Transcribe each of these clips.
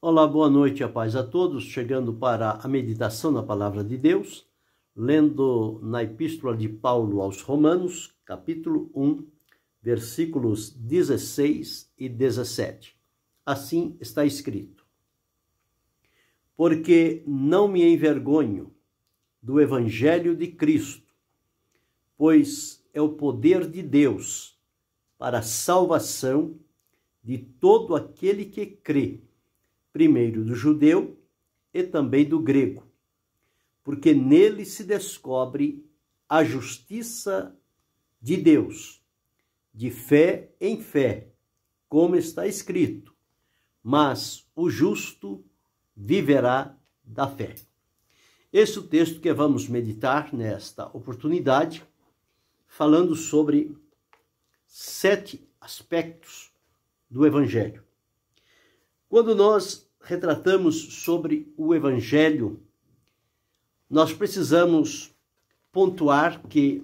Olá, boa noite, a paz a todos, chegando para a meditação na Palavra de Deus, lendo na Epístola de Paulo aos Romanos, capítulo 1, versículos 16 e 17. Assim está escrito: Porque não me envergonho do Evangelho de Cristo, pois é o poder de Deus para a salvação de todo aquele que crê, primeiro do judeu e também do grego, porque nele se descobre a justiça de Deus, de fé em fé, como está escrito, mas o justo viverá da fé. Esse é o texto que vamos meditar nesta oportunidade, falando sobre 7 aspectos do Evangelho. Quando nós retratamos sobre o Evangelho, nós precisamos pontuar que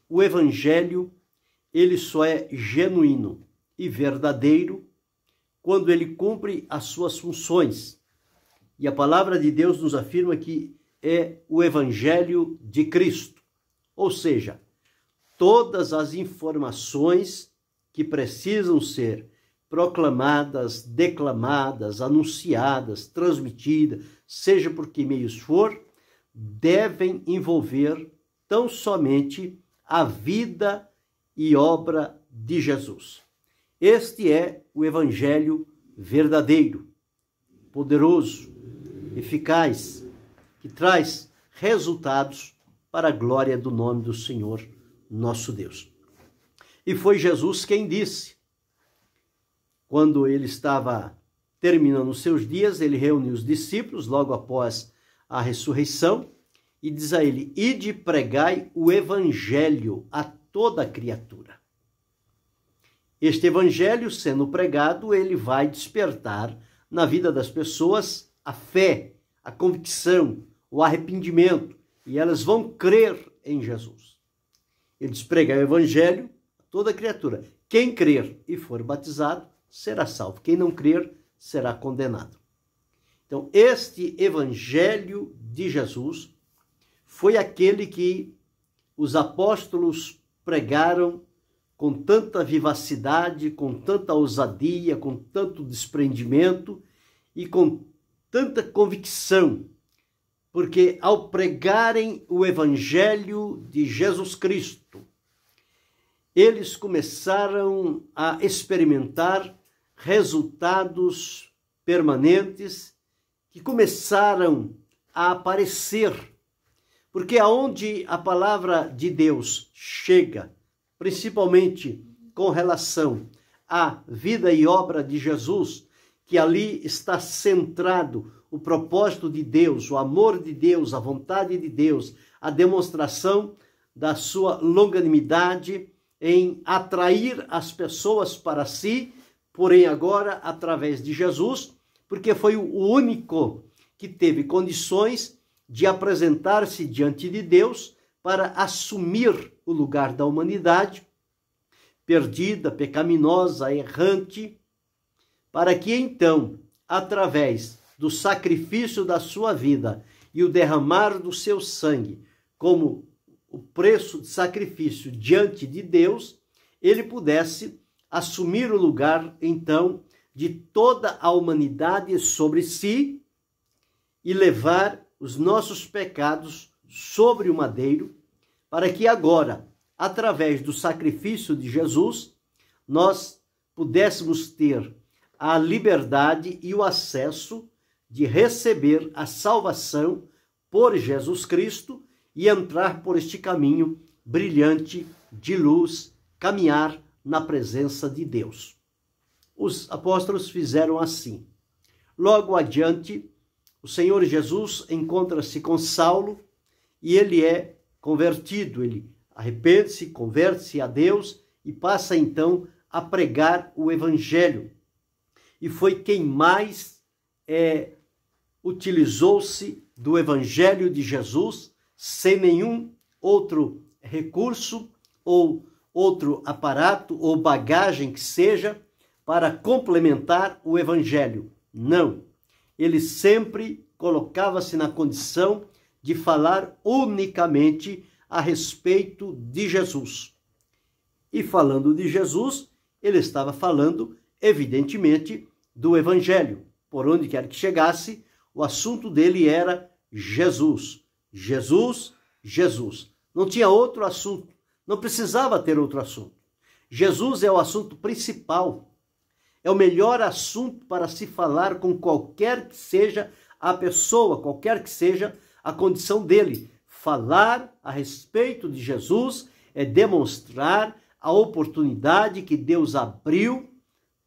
o Evangelho, ele só é genuíno e verdadeiro quando ele cumpre as suas funções. E a palavra de Deus nos afirma que é o Evangelho de Cristo, ou seja, todas as informações que precisam ser proclamadas, declamadas, anunciadas, transmitidas, seja por que meios for, devem envolver tão somente a vida e obra de Jesus. Este é o Evangelho verdadeiro, poderoso, eficaz, que traz resultados para a glória do nome do Senhor, nosso Deus. E foi Jesus quem disse, quando ele estava terminando os seus dias, ele reuniu os discípulos logo após a ressurreição e diz a ele: ide pregai o evangelho a toda criatura. Este evangelho, sendo pregado, ele vai despertar na vida das pessoas a fé, a convicção, o arrependimento, e elas vão crer em Jesus. Ele diz: pregai o evangelho a toda criatura. Quem crer e for batizado será salvo. Quem não crer será condenado. Então, este Evangelho de Jesus foi aquele que os apóstolos pregaram com tanta vivacidade, com tanta ousadia, com tanto desprendimento e com tanta convicção, porque ao pregarem o Evangelho de Jesus Cristo, eles começaram a experimentar resultados permanentes que começaram a aparecer, porque aonde a palavra de Deus chega, principalmente com relação à vida e obra de Jesus, que ali está centrado o propósito de Deus, o amor de Deus, a vontade de Deus, a demonstração da sua longanimidade em atrair as pessoas para si, porém agora através de Jesus, porque foi o único que teve condições de apresentar-se diante de Deus para assumir o lugar da humanidade, perdida, pecaminosa, errante, para que então, através do sacrifício da sua vida e o derramar do seu sangue, como o preço de sacrifício diante de Deus, ele pudesse assumir o lugar, então, de toda a humanidade sobre si e levar os nossos pecados sobre o madeiro, para que agora, através do sacrifício de Jesus, nós pudéssemos ter a liberdade e o acesso de receber a salvação por Jesus Cristo e entrar por este caminho brilhante de luz, caminhar na presença de Deus. Os apóstolos fizeram assim. Logo adiante, o Senhor Jesus encontra-se com Saulo e ele é convertido, ele arrepende-se, converte-se a Deus e passa então a pregar o Evangelho. E foi quem mais utilizou-se do Evangelho de Jesus, sem nenhum outro recurso ou outro aparato ou bagagem que seja para complementar o Evangelho. Não. ele sempre colocava-se na condição de falar unicamente a respeito de Jesus. E falando de Jesus, ele estava falando, evidentemente, do Evangelho. Por onde quer que chegasse, o assunto dele era Jesus. Jesus, Jesus. Não tinha outro assunto. Não precisava ter outro assunto. Jesus é o assunto principal. É o melhor assunto para se falar com qualquer que seja a pessoa, qualquer que seja a condição dele. Falar a respeito de Jesus é demonstrar a oportunidade que Deus abriu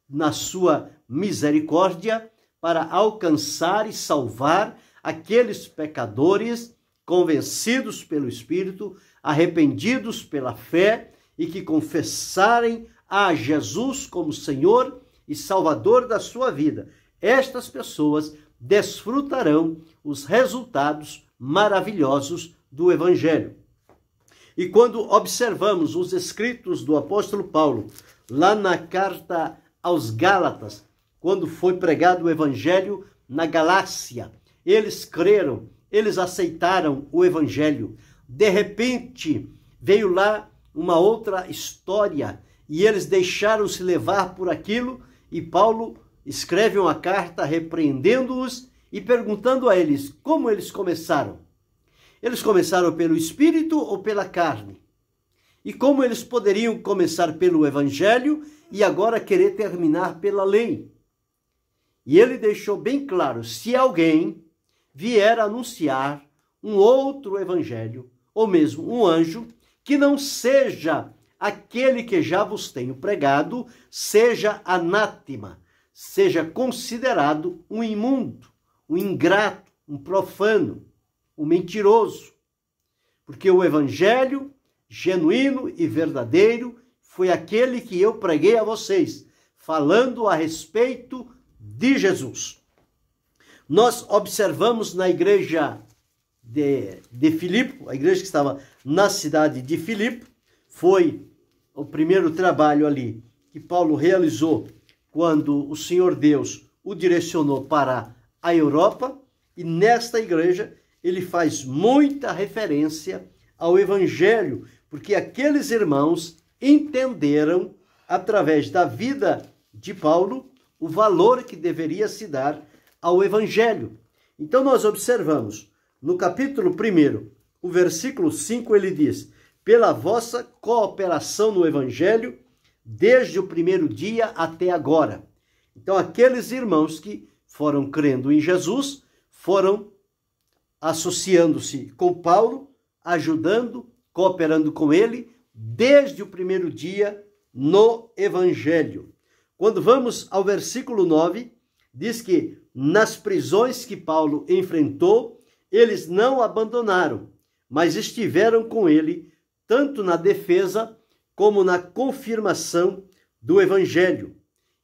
na sua misericórdia para alcançar e salvar aqueles pecadores convencidos pelo Espírito, arrependidos pela fé e que confessarem a Jesus como Senhor e Salvador da sua vida. Estas pessoas desfrutarão os resultados maravilhosos do Evangelho. E quando observamos os escritos do apóstolo Paulo, lá na carta aos Gálatas, quando foi pregado o Evangelho na Galácia, eles creram, eles aceitaram o Evangelho. De repente, veio lá uma outra história e eles deixaram-se levar por aquilo e Paulo escreve uma carta repreendendo-os e perguntando a eles como eles começaram. Eles começaram pelo Espírito ou pela carne? E como eles poderiam começar pelo Evangelho e agora querer terminar pela lei? E ele deixou bem claro, se alguém vier anunciar um outro Evangelho, ou mesmo um anjo, que não seja aquele que já vos tenho pregado, seja anátema, seja considerado um imundo, um ingrato, um profano, um mentiroso. Porque o Evangelho genuíno e verdadeiro foi aquele que eu preguei a vocês, falando a respeito de Jesus. Nós observamos na igreja de Filipe, a igreja que estava na cidade de Filipe, foi o primeiro trabalho ali que Paulo realizou quando o Senhor Deus o direcionou para a Europa, e nesta igreja ele faz muita referência ao Evangelho, porque aqueles irmãos entenderam, através da vida de Paulo, o valor que deveria se dar ao Evangelho. Então nós observamos, no capítulo 1, o versículo 5, ele diz: pela vossa cooperação no Evangelho, desde o primeiro dia até agora. Então aqueles irmãos que foram crendo em Jesus, foram associando-se com Paulo, ajudando, cooperando com ele, desde o primeiro dia no Evangelho. Quando vamos ao versículo 9, diz que nas prisões que Paulo enfrentou, eles não abandonaram, mas estiveram com ele, tanto na defesa como na confirmação do Evangelho.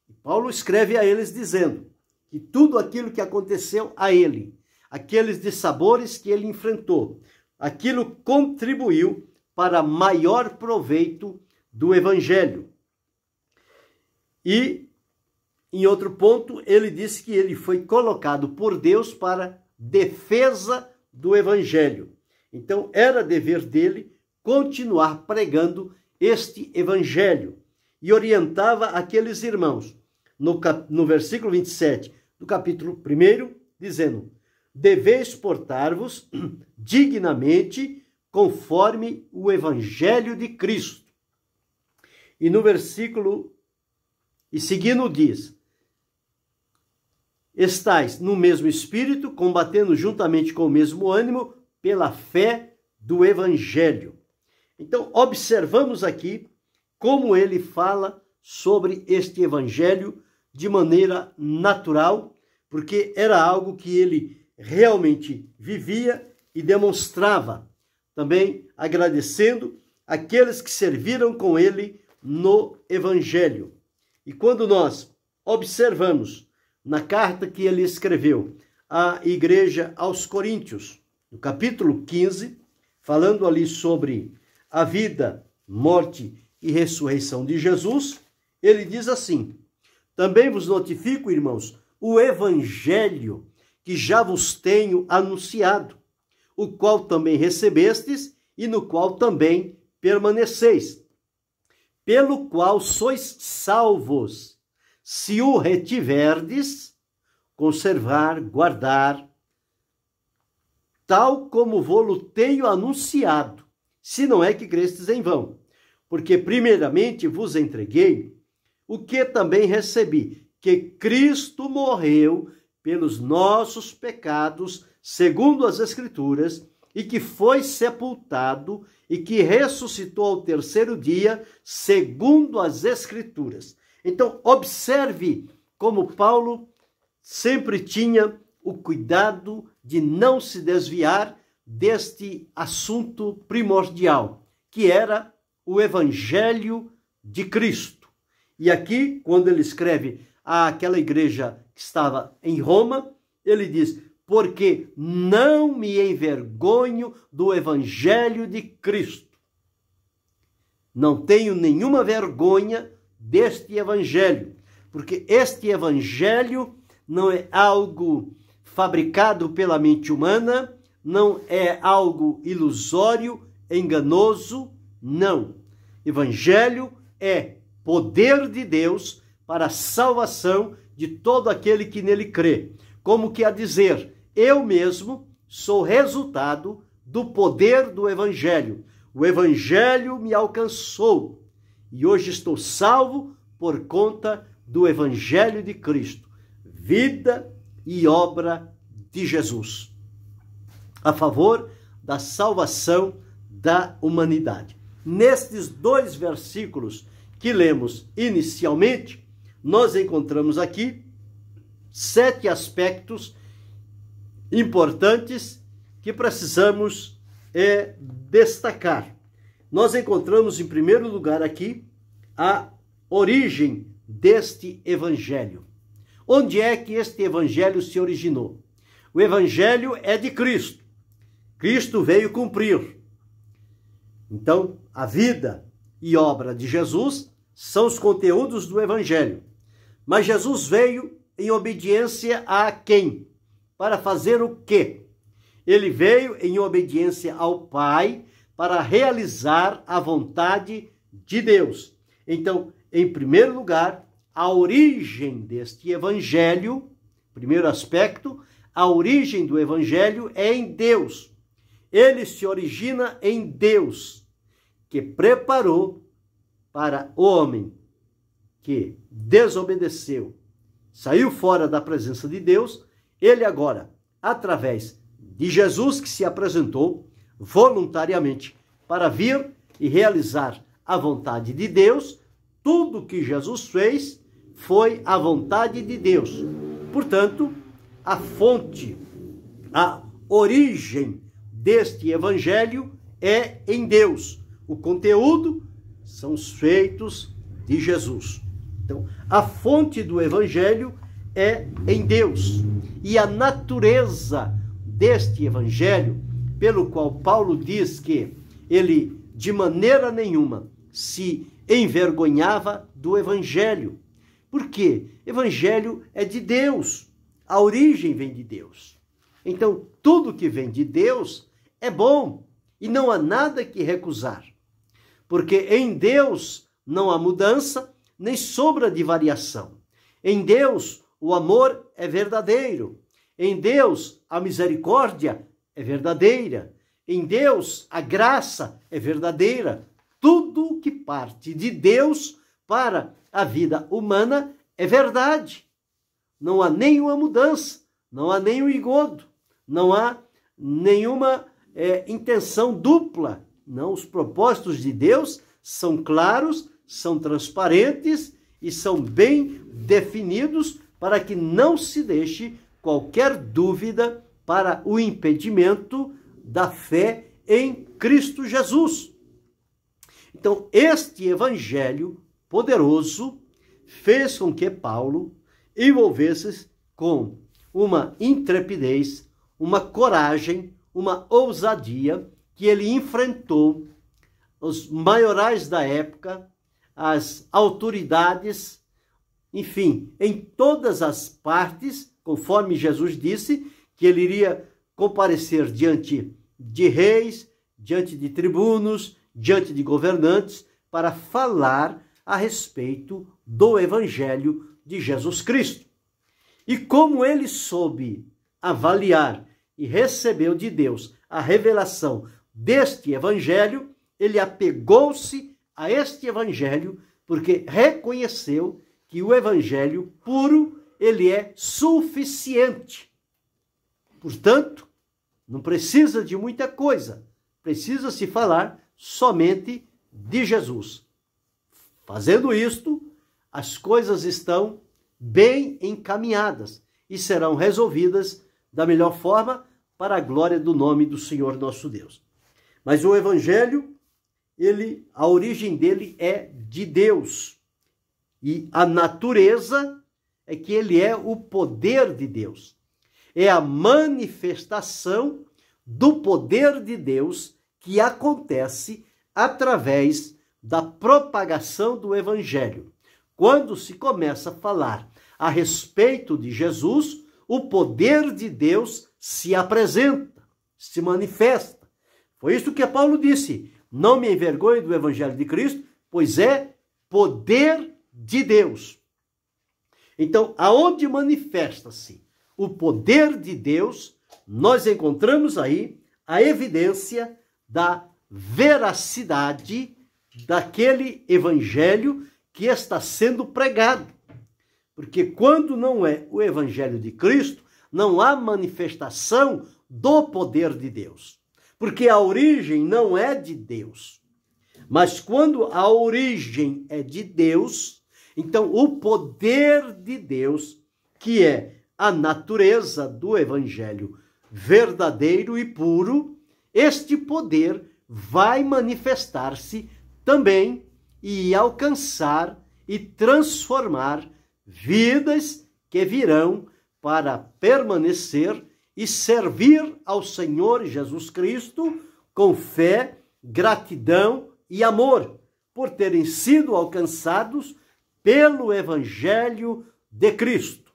E Paulo escreve a eles dizendo que tudo aquilo que aconteceu a ele, aqueles dissabores que ele enfrentou, aquilo contribuiu para maior proveito do Evangelho. E, em outro ponto, ele disse que ele foi colocado por Deus para defesa do Evangelho. Então, era dever dele continuar pregando este Evangelho. E orientava aqueles irmãos, no versículo 27 do capítulo 1, dizendo: deveis portar-vos dignamente conforme o Evangelho de Cristo. E no versículo e seguindo diz: estais no mesmo espírito, combatendo juntamente com o mesmo ânimo, pela fé do Evangelho. Então, observamos aqui como ele fala sobre este Evangelho de maneira natural, porque era algo que ele realmente vivia e demonstrava. Também agradecendo aqueles que serviram com ele no Evangelho. E quando nós observamos na carta que ele escreveu à igreja aos Coríntios, no capítulo 15, falando ali sobre a vida, morte e ressurreição de Jesus, ele diz assim: também vos notifico, irmãos, o Evangelho que já vos tenho anunciado, o qual também recebestes e no qual também permaneceis, pelo qual sois salvos, se o retiverdes, conservar, guardar, tal como vou-lo tenho anunciado, se não é que crestes em vão. Porque primeiramente vos entreguei o que também recebi, que Cristo morreu pelos nossos pecados, segundo as Escrituras, e que foi sepultado e que ressuscitou ao terceiro dia, segundo as Escrituras. Então, observe como Paulo sempre tinha o cuidado de não se desviar deste assunto primordial, que era o Evangelho de Cristo. E aqui, quando ele escreve àquela igreja que estava em Roma, ele diz: porque não me envergonho do Evangelho de Cristo. Não tenho nenhuma vergonha deste Evangelho, porque este Evangelho não é algo fabricado pela mente humana, não é algo ilusório, enganoso, não. Evangelho é poder de Deus para a salvação de todo aquele que nele crê. Como que a dizer, eu mesmo sou resultado do poder do Evangelho. O Evangelho me alcançou e hoje estou salvo por conta do Evangelho de Cristo. Vida e obra de Jesus, a favor da salvação da humanidade. Nestes 2 versículos que lemos inicialmente, nós encontramos aqui 7 aspectos importantes que precisamos destacar. Nós encontramos, em primeiro lugar, aqui a origem deste evangelho. Onde é que este evangelho se originou? O evangelho é de Cristo. Cristo veio cumprir. Então, a vida e obra de Jesus são os conteúdos do evangelho. Mas Jesus veio em obediência a quem? Para fazer o quê? Ele veio em obediência ao Pai para realizar a vontade de Deus. Então, em primeiro lugar, a origem deste evangelho, primeiro aspecto, a origem do evangelho é em Deus. Ele se origina em Deus, que preparou para o homem que desobedeceu, saiu fora da presença de Deus. Ele agora, através de Jesus, que se apresentou voluntariamente para vir e realizar a vontade de Deus, tudo que Jesus fez foi a vontade de Deus. Portanto, a fonte, a origem deste evangelho é em Deus. O conteúdo são os feitos de Jesus. Então, a fonte do evangelho é em Deus. E a natureza deste evangelho, pelo qual Paulo diz que ele de maneira nenhuma se envergonhava do evangelho. Por quê? Evangelho é de Deus. A origem vem de Deus. Então, tudo que vem de Deus é bom e não há nada que recusar. Porque em Deus não há mudança, nem sombra de variação. Em Deus, o amor é verdadeiro. Em Deus, a misericórdia é verdadeira. Em Deus, a graça é verdadeira. Tudo que parte de Deus para a vida humana é verdade. Não há nenhuma mudança, não há nenhum engodo, não há nenhuma intenção dupla. Não, os propósitos de Deus são claros, são transparentes e são bem definidos para que não se deixe qualquer dúvida para o impedimento da fé em Cristo Jesus. Então, este evangelho poderoso fez com que Paulo envolvesse com uma intrepidez, uma coragem, uma ousadia, que ele enfrentou os maiorais da época, as autoridades, enfim, em todas as partes, conforme Jesus disse, que ele iria comparecer diante de reis, diante de tribunos, diante de governantes, para falar a respeito do Evangelho de Jesus Cristo. E como ele soube avaliar e recebeu de Deus a revelação deste Evangelho, ele apegou-se a este Evangelho porque reconheceu que o Evangelho puro, ele é suficiente. Portanto, não precisa de muita coisa, precisa se falar somente de Jesus. Fazendo isto, as coisas estão bem encaminhadas e serão resolvidas da melhor forma para a glória do nome do Senhor nosso Deus. Mas o Evangelho, a origem dele é de Deus. E a natureza é que ele é o poder de Deus. É a manifestação do poder de Deus que acontece através da propagação do Evangelho. Quando se começa a falar a respeito de Jesus, o poder de Deus se apresenta, se manifesta. Foi isso que Paulo disse: não me envergonhe do Evangelho de Cristo, pois é poder de Deus. Então, aonde manifesta-se o poder de Deus, nós encontramos aí a evidência da veracidade daquele Evangelho que está sendo pregado. Porque quando não é o Evangelho de Cristo, não há manifestação do poder de Deus. Porque a origem não é de Deus. Mas quando a origem é de Deus, então o poder de Deus, que é a natureza do Evangelho verdadeiro e puro, este poder vai manifestar-se também e alcançar e transformar vidas que virão para permanecer e servir ao Senhor Jesus Cristo com fé, gratidão e amor, por terem sido alcançados pelo Evangelho de Cristo.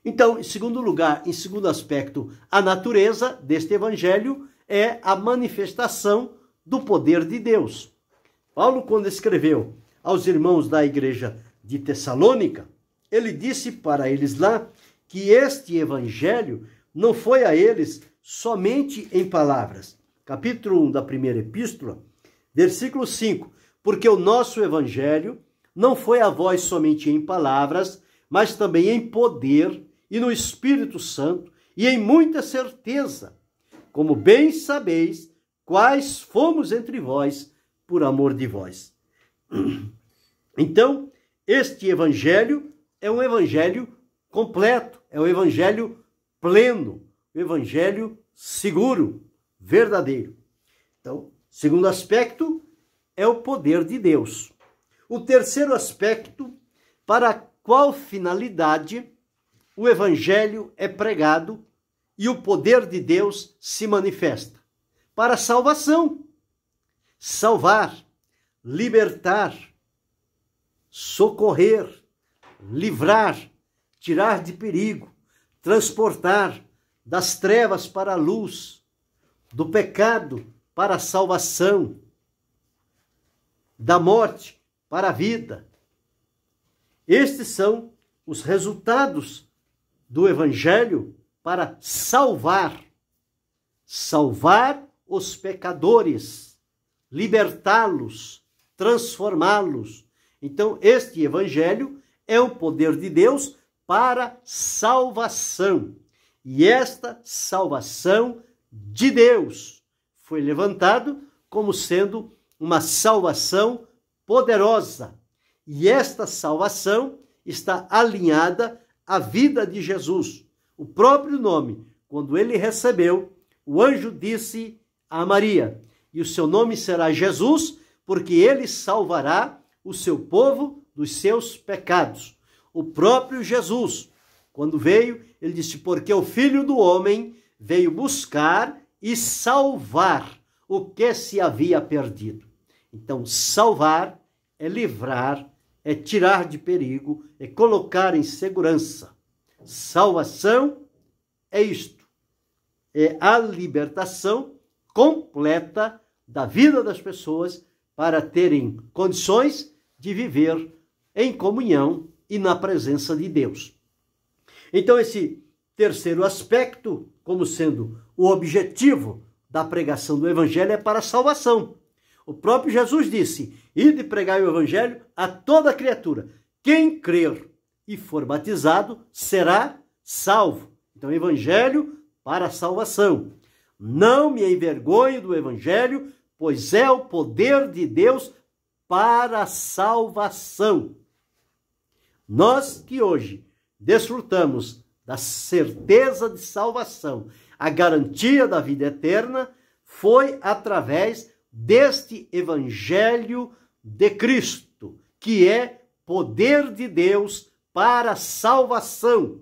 Então, em segundo lugar, em segundo aspecto, a natureza deste Evangelho é a manifestação do poder de Deus. Paulo, quando escreveu aos irmãos da igreja de Tessalônica, ele disse para eles lá que este Evangelho não foi a eles somente em palavras. Capítulo 1 da primeira epístola, versículo 5. Porque o nosso Evangelho não foi a vós somente em palavras, mas também em poder e no Espírito Santo e em muita certeza, como bem sabeis quais fomos entre vós por amor de vós. Então, este Evangelho é um Evangelho completo, é um Evangelho pleno, um Evangelho seguro, verdadeiro. Então, segundo aspecto, é o poder de Deus. O terceiro aspecto, para qual finalidade o Evangelho é pregado e o poder de Deus se manifesta? Para a salvação. Salvar, libertar, socorrer, livrar, tirar de perigo, transportar das trevas para a luz, do pecado para a salvação, da morte para a vida. Estes são os resultados do Evangelho para salvar os pecadores, libertá-los, transformá-los. Então, este Evangelho é o poder de Deus para salvação. E esta salvação de Deus foi levantado como sendo uma salvação poderosa. E esta salvação está alinhada à vida de Jesus. O próprio nome, quando ele recebeu, o anjo disse a Maria: e o seu nome será Jesus, porque ele salvará o seu povo dos seus pecados. O próprio Jesus, quando veio, ele disse: porque o Filho do Homem veio buscar e salvar o que se havia perdido. Então, salvar é livrar, é tirar de perigo, é colocar em segurança. Salvação é isto, é a libertação completa da vida das pessoas para terem condições de viver em comunhão e na presença de Deus. Então, esse terceiro aspecto, como sendo o objetivo da pregação do Evangelho, é para a salvação. O próprio Jesus disse: ide pregar o Evangelho a toda criatura. Quem crer e for batizado será salvo. Então, Evangelho para a salvação. Não me envergonho do Evangelho, pois é o poder de Deus para a salvação. Nós que hoje desfrutamos da certeza de salvação, a garantia da vida eterna, foi através deste Evangelho de Cristo, que é poder de Deus para a salvação.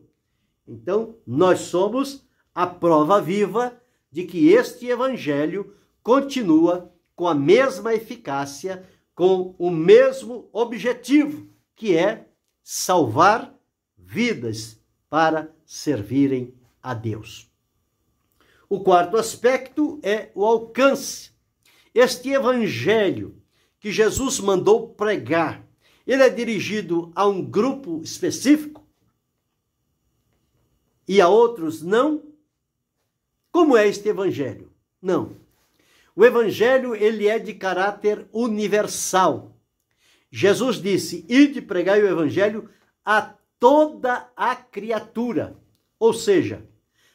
Então, nós somos a prova viva de que este Evangelho continua com a mesma eficácia, com o mesmo objetivo, que é salvar vidas para servirem a Deus. O quarto aspecto é o alcance. Este Evangelho que Jesus mandou pregar, ele é dirigido a um grupo específico e a outros não? Como é este Evangelho? Não. O Evangelho, ele é de caráter universal. Jesus disse: ide pregai o Evangelho a toda a criatura, ou seja,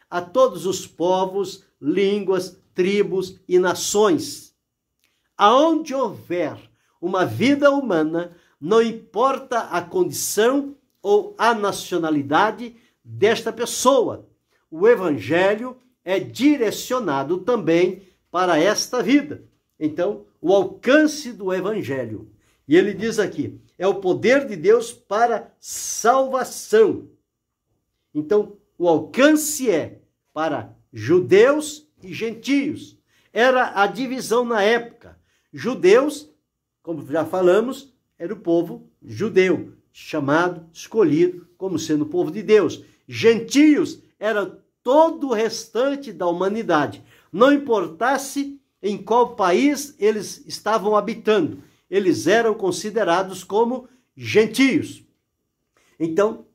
a todos os povos, línguas, tribos e nações. Aonde houver uma vida humana, não importa a condição ou a nacionalidade desta pessoa, o Evangelho é direcionado também para esta vida. Então, o alcance do Evangelho. E ele diz aqui, é o poder de Deus para salvação. Então, o alcance é para judeus e gentios. Era a divisão na época. Judeus, como já falamos, era o povo judeu, chamado, escolhido como sendo o povo de Deus. Gentios era todo o restante da humanidade. Não importasse em qual país eles estavam habitando, eles eram considerados como gentios. Então,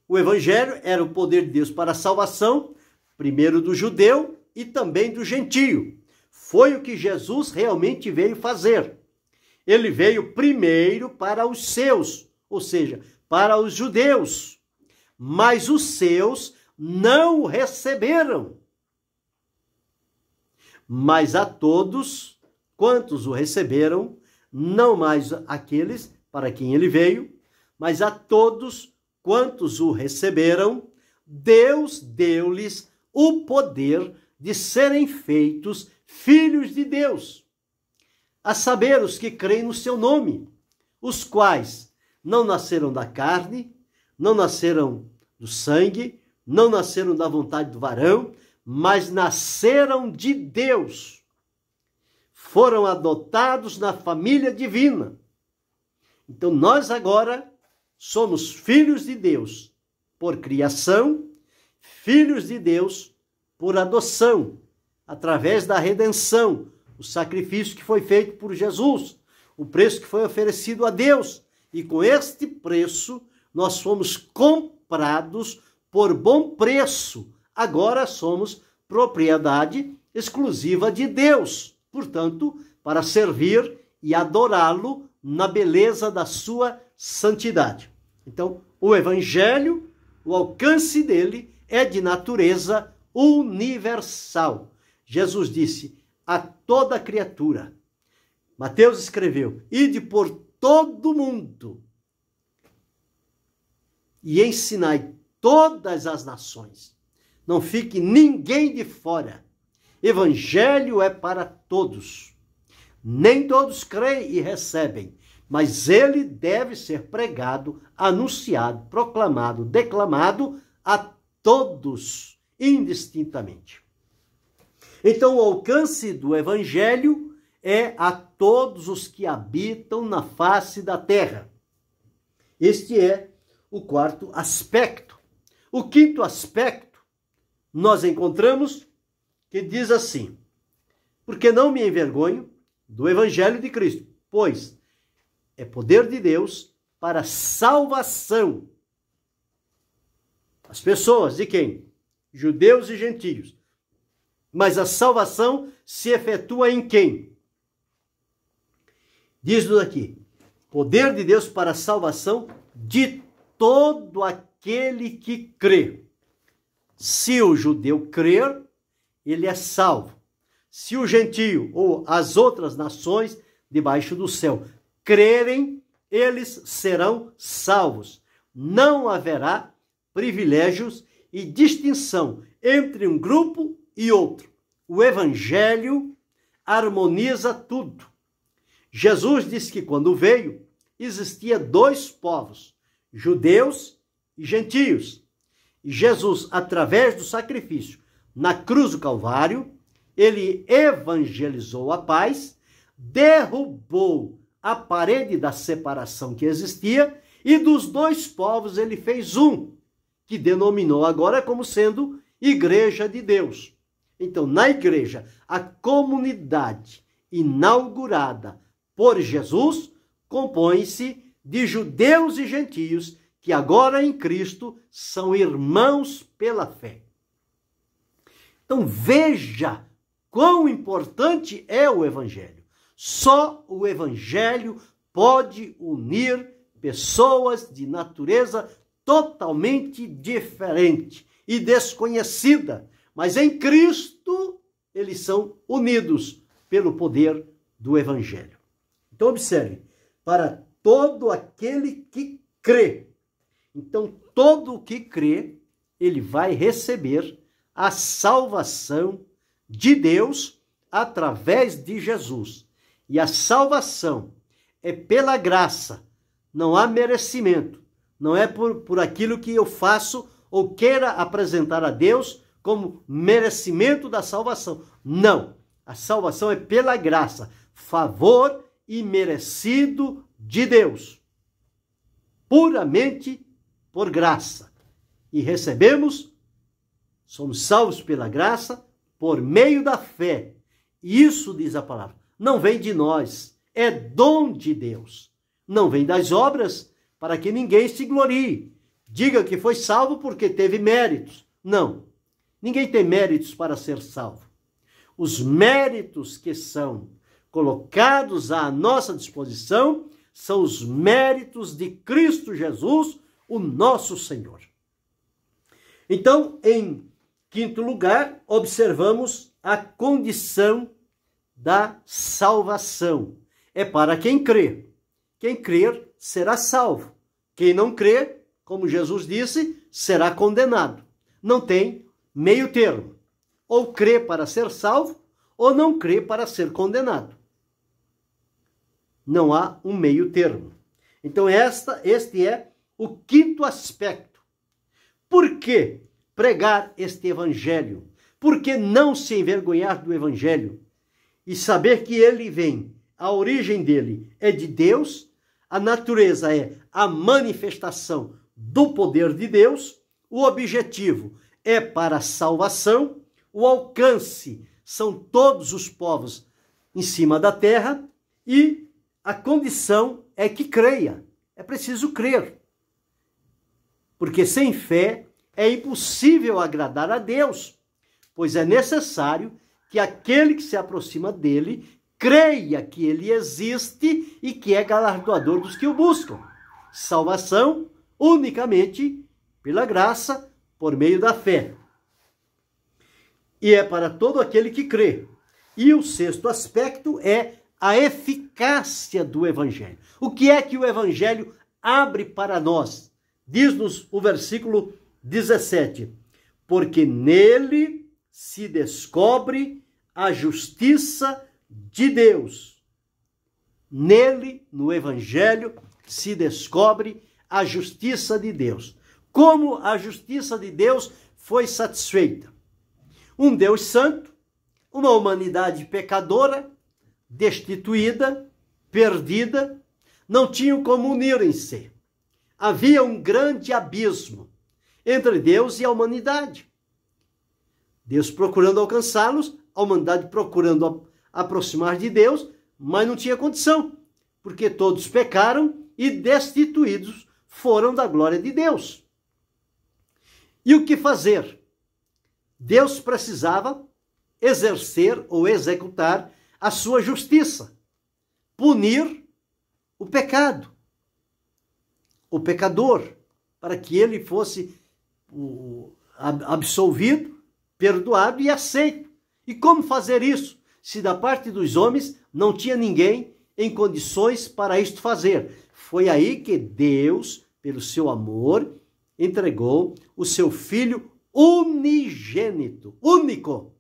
o Evangelho era o poder de Deus para a salvação, primeiro do judeu e também do gentio. Foi o que Jesus realmente veio fazer. Ele veio primeiro para os seus, ou seja, para os judeus. Mas os seus não o receberam. Mas a todos quantos o receberam, não mais aqueles para quem ele veio, mas a todos quantos o receberam, Deus deu-lhes o poder de serem feitos filhos de Deus, a saber, os que creem no seu nome, os quais não nasceram da carne, não nasceram do sangue, não nasceram da vontade do varão, mas nasceram de Deus. Foram adotados na família divina. Então nós agora somos filhos de Deus por criação, filhos de Deus por adoção, através da redenção, o sacrifício que foi feito por Jesus, o preço que foi oferecido a Deus. E com este preço nós fomos comprados por bom preço. Agora somos propriedade exclusiva de Deus. Portanto, para servir e adorá-lo na beleza da sua santidade. Então, o Evangelho, o alcance dele é de natureza universal. Jesus disse a toda criatura. Mateus escreveu, ide por todo mundo e ensinai todas as nações. Não fique ninguém de fora. Evangelho é para todos. Nem todos creem e recebem, mas ele deve ser pregado, anunciado, proclamado, declamado a todos, indistintamente. Então, o alcance do Evangelho é a todos os que habitam na face da terra. Este é o quarto aspecto. O quinto aspecto, nós encontramos que diz assim: porque não me envergonho do evangelho de Cristo, pois é poder de Deus para salvação. As pessoas de quem? Judeus e gentios. Mas a salvação se efetua em quem? Diz-nos aqui: poder de Deus para a salvação de todo aquele que crê. Se o judeu crer, ele é salvo. Se o gentio ou as outras nações debaixo do céu crerem, eles serão salvos. Não haverá privilégios e distinção entre um grupo e outro. O evangelho harmoniza tudo. Jesus disse que quando veio, existia dois povos, judeus e gentios. E Jesus, através do sacrifício na cruz do Calvário, ele evangelizou a paz, derrubou a parede da separação que existia e dos dois povos ele fez um, que denominou agora como sendo Igreja de Deus. Então, na igreja, a comunidade inaugurada por Jesus compõe-se de judeus e gentios que agora em Cristo são irmãos pela fé. Então veja quão importante é o evangelho. Só o evangelho pode unir pessoas de natureza totalmente diferente e desconhecida, mas em Cristo eles são unidos pelo poder do evangelho. Então observe, para todo aquele que crê. Então todo o que crê, ele vai receber a salvação de Deus através de Jesus. E a salvação é pela graça, não há merecimento, não é por aquilo que eu faço ou queira apresentar a Deus como merecimento da salvação. Não, a salvação é pela graça, favor imerecido de Deus, puramente por graça. E recebemos, somos salvos pela graça, por meio da fé. Isso diz a palavra, não vem de nós, é dom de Deus. Não vem das obras, para que ninguém se glorie. Diga que foi salvo porque teve méritos. Não, ninguém tem méritos para ser salvo. Os méritos que são colocados à nossa disposição são os méritos de Cristo Jesus, o nosso Senhor. Então, em quinto lugar, observamos a condição da salvação. É para quem crê. Quem crer será salvo. Quem não crer, como Jesus disse, será condenado. Não tem meio termo. Ou crê para ser salvo, ou não crê para ser condenado. Não há um meio termo. Então este é o quinto aspecto. Por que pregar este evangelho? Por que não se envergonhar do evangelho? E saber que ele vem, a origem dele é de Deus, a natureza é a manifestação do poder de Deus, o objetivo é para a salvação, o alcance são todos os povos em cima da terra e a condição é que creia. É preciso crer. Porque sem fé é impossível agradar a Deus, pois é necessário que aquele que se aproxima dele creia que ele existe e que é galardoador dos que o buscam. Salvação unicamente pela graça, por meio da fé. E é para todo aquele que crê. E o sexto aspecto é a eficácia do evangelho. O que é que o evangelho abre para nós? Diz-nos o versículo 17. Porque nele se descobre a justiça de Deus. Nele, no evangelho, se descobre a justiça de Deus. Como a justiça de Deus foi satisfeita? Um Deus santo, uma humanidade pecadora, destituída, perdida, não tinham como unirem-se. havia um grande abismo entre Deus e a humanidade. Deus procurando alcançá-los, a humanidade procurando aproximar de Deus, mas não tinha condição, porque todos pecaram e destituídos foram da glória de Deus. E o que fazer? Deus precisava exercer ou executar a sua justiça, punir o pecado, o pecador, para que ele fosse absolvido, perdoado e aceito. E como fazer isso, se da parte dos homens não tinha ninguém em condições para isto fazer? Foi aí que Deus, pelo seu amor, entregou o seu Filho unigênito, único,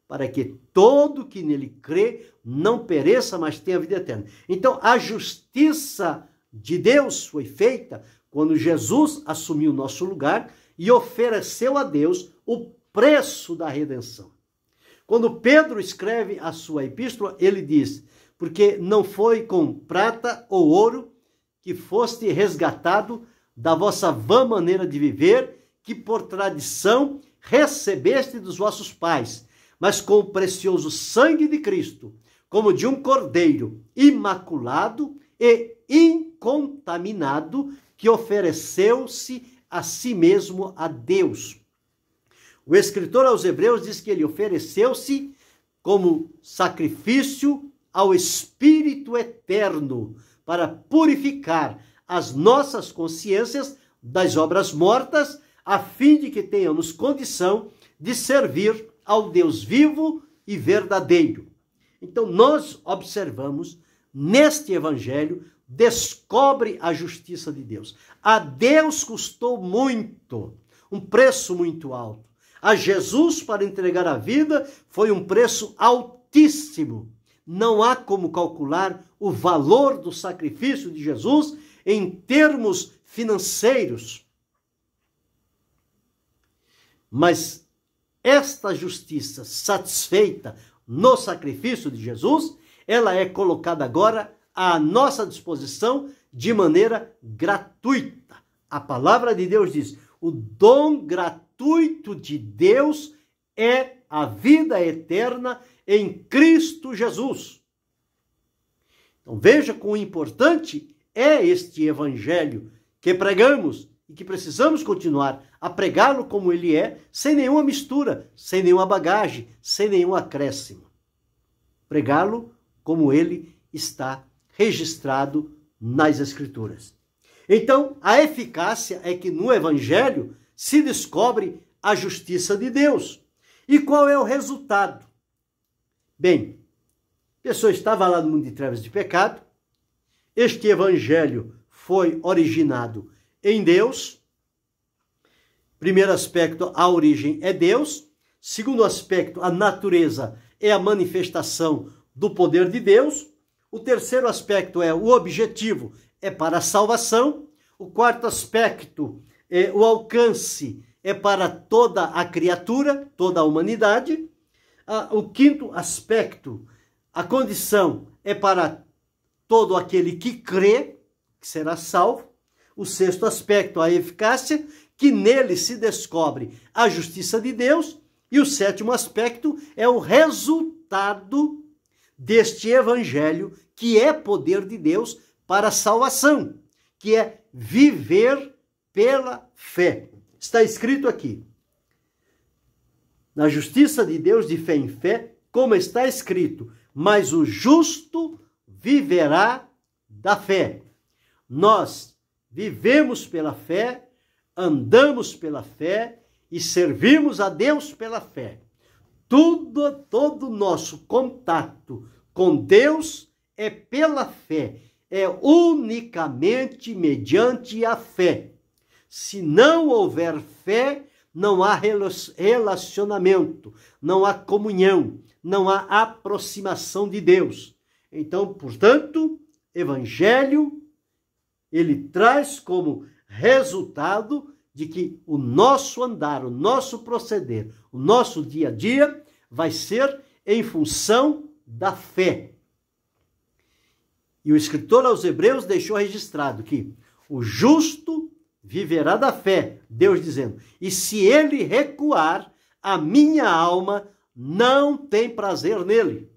para que todo que nele crê não pereça, mas tenha vida eterna. Então, a justiça de Deus foi feita quando Jesus assumiu o nosso lugar e ofereceu a Deus o preço da redenção. Quando Pedro escreve a sua epístola, ele diz: porque não foi com prata ou ouro que foste resgatado da vossa vã maneira de viver, que por tradição recebeste dos vossos pais, mas com o precioso sangue de Cristo, como de um cordeiro imaculado e incontaminado, que ofereceu-se a si mesmo a Deus. O escritor aos Hebreus diz que ele ofereceu-se como sacrifício ao Espírito Eterno, para purificar as nossas consciências das obras mortas, a fim de que tenhamos condição de servir ao Deus vivo e verdadeiro. Então, nós observamos neste evangelho, descobre a justiça de Deus. A Deus custou muito, um preço muito alto. A Jesus, para entregar a vida, foi um preço altíssimo. Não há como calcular o valor do sacrifício de Jesus em termos financeiros. Mas esta justiça satisfeita no sacrifício de Jesus, ela é colocada agora à nossa disposição de maneira gratuita. A palavra de Deus diz: o dom gratuito de Deus é a vida eterna em Cristo Jesus. Então veja quão importante é este evangelho que pregamos e que precisamos continuar a pregá-lo como ele é, sem nenhuma mistura, sem nenhuma bagagem, sem nenhum acréscimo. Pregá-lo como ele está registrado nas Escrituras. Então, a eficácia é que no evangelho se descobre a justiça de Deus. E qual é o resultado? Bem, a pessoa estava lá no mundo de trevas de pecado, este evangelho foi originado em Deus. Primeiro aspecto, a origem é Deus. Segundo aspecto, a natureza é a manifestação do poder de Deus. O terceiro aspecto é o objetivo, é para a salvação. O quarto aspecto é o alcance, é para toda a criatura, toda a humanidade. O quinto aspecto, a condição, é para todo aquele que crê, que será salvo. O sexto aspecto, a eficácia, que nele se descobre a justiça de Deus. E o sétimo aspecto é o resultado deste evangelho, que é poder de Deus para a salvação, que é viver pela fé. Está escrito aqui: na justiça de Deus, de fé em fé, como está escrito: mas o justo viverá da fé. Nós vivemos pela fé, andamos pela fé e servimos a Deus pela fé. Todo o nosso contato com Deus é pela fé, é unicamente mediante a fé. Se não houver fé, não há relacionamento, não há comunhão, não há aproximação de Deus. Então, portanto, evangelho, ele traz como resultado de que o nosso andar, o nosso proceder, o nosso dia a dia vai ser em função da fé. E o escritor aos Hebreus deixou registrado que O justo viverá da fé, Deus dizendo. E se ele recuar, a minha alma não tem prazer nele.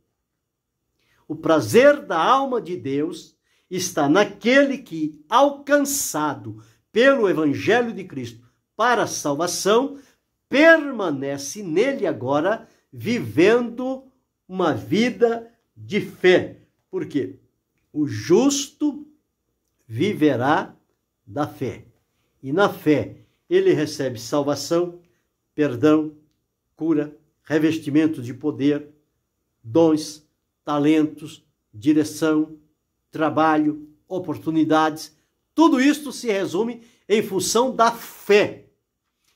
O prazer da alma de Deus está naquele que, alcançado pelo Evangelho de Cristo para a salvação, permanece nele agora, vivendo uma vida de fé. Por quê? O justo viverá da fé. E na fé ele recebe salvação, perdão, cura, revestimento de poder, dons, talentos, direção, trabalho, oportunidades. Tudo isto se resume em função da fé.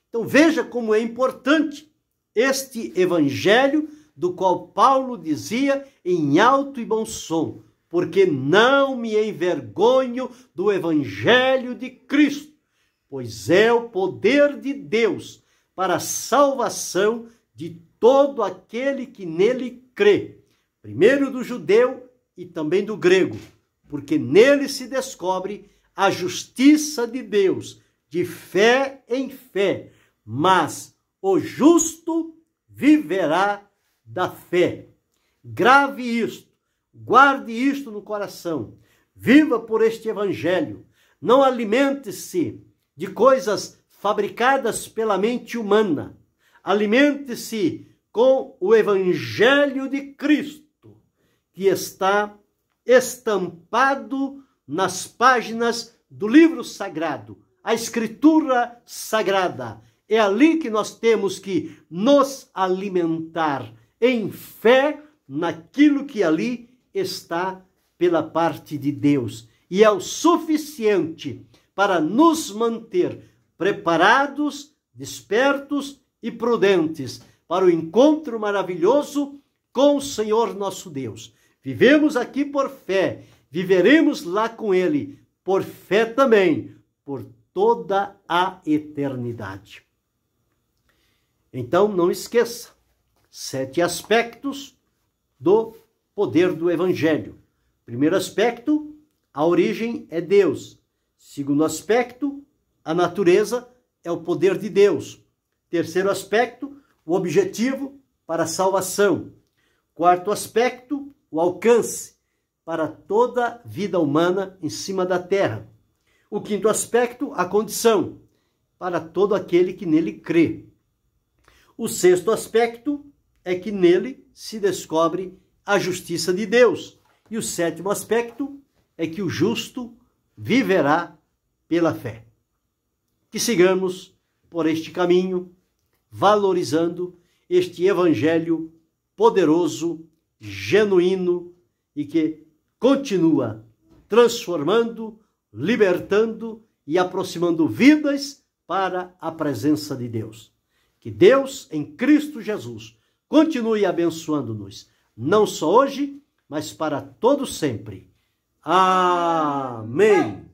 Então veja como é importante este evangelho do qual Paulo dizia em alto e bom som, porque não me envergonho do evangelho de Cristo, pois é o poder de Deus para a salvação de todo aquele que nele crê, primeiro do judeu e também do grego, porque nele se descobre a justiça de Deus, de fé em fé, mas o justo viverá da fé. Grave isto, guarde isto no coração, viva por este evangelho, não alimente-se de coisas fabricadas pela mente humana, alimente-se com o evangelho de Cristo, que está estampado nas páginas do livro sagrado, a escritura sagrada. É ali que nós temos que nos alimentar em fé naquilo que ali está pela parte de Deus. E é o suficiente para nos manter preparados, despertos e prudentes para o encontro maravilhoso com o Senhor nosso Deus. Vivemos aqui por fé, viveremos lá com Ele por fé também, por toda a eternidade. Então, não esqueça, 7 aspectos do poder do Evangelho. Primeiro aspecto, a origem é Deus. Segundo aspecto, a natureza é o poder de Deus. Terceiro aspecto, o objetivo para a salvação. Quarto aspecto, o alcance para toda a vida humana em cima da terra. O quinto aspecto, a condição para todo aquele que nele crê. O sexto aspecto é que nele se descobre a justiça de Deus. E o sétimo aspecto é que o justo viverá pela fé. Que sigamos por este caminho, valorizando este evangelho poderoso, genuíno e que continua transformando, libertando e aproximando vidas para a presença de Deus. Que Deus, em Cristo Jesus, continue abençoando-nos, não só hoje, mas para todo sempre. Amém.